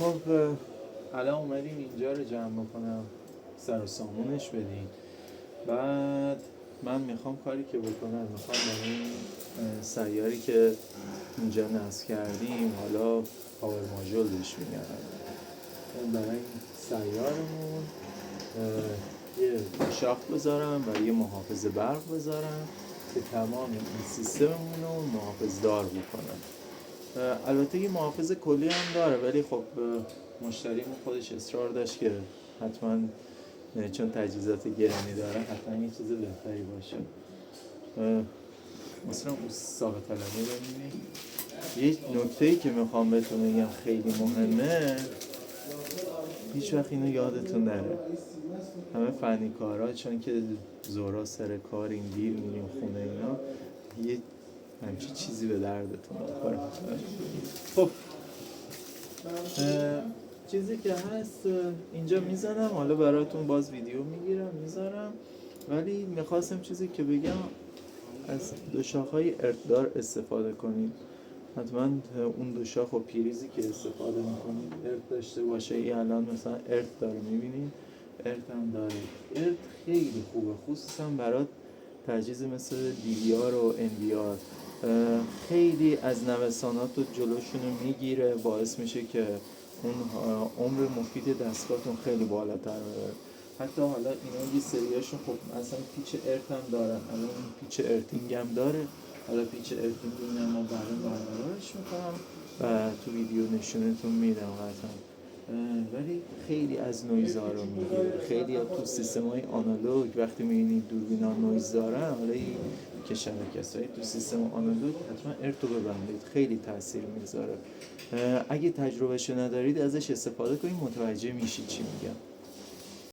خب الان اومدیم اینجا رو جمع بکنم، سر و سامونش بدیم. بعد من میخوام کاری که بکنم، میخوام به این سیاری که اینجا نصب کردیم، حالا پاور ماژول بهش میگن، برای این سیارمون یه شاخ بذارم و یه محافظ برق بذارم که تمام این سیستممون رو محافظ دار بکنم. البته یه محافظ کلی هم داره، ولی خب مشتریمون خودش اصرار داشت که حتما چون تجهیزات گرونی داره حتما یه چیز بهتری باشه. مثلا اون ثابت علمی ببینید. یه نکته‌ای که میخوام بهتون بگم خیلی مهمه، هیچ وقت اینو یادتون نره. همه فنی کارا چون که زورا سر کار این دیر میریم خونه اینا، یه همچین چیزی به دردتون بخوره. خب چیزی که هست اینجا میزنم، حالا براتون باز ویدیو میگیرم میذارم، ولی میخواستم چیزی که بگم از دو شاخهای ارتدار استفاده کنید. حتما اون دو شاخ و پیریزی که استفاده میکنید ارت داشته باشه. این الان مثلا ارت داره میبینید، ارت هم داره. ارت خیلی خوبه، خصوصا برای تجهیز مثل DVR و NVR. خیلی از نوسانات رو جلوشون رو میگیره، باعث میشه که اون عمر مفید دستگاهتون خیلی بالاتر بره. حتی حالا اینا یه سریاشون خب مثلا پیچ ارت هم دارن، الان پیچ ارتینگ هم داره. حالا پیچ ارتینگ این هم برقرارش میکنم و تو ویدیو نشونتون میدم قطعا. ولی خیلی از نویزها رو میگیره. خیلی تو سیستم‌های آنالوگ وقتی می‌بینید دوربینا نویز دارن، حالا این که شبکه‌سازی تو سیستم آنالوگ حتما ارتو ببندید، خیلی تاثیر میذاره. اگه تجربهشو ندارید ازش استفاده کنید، متوجه میشید چی میگم.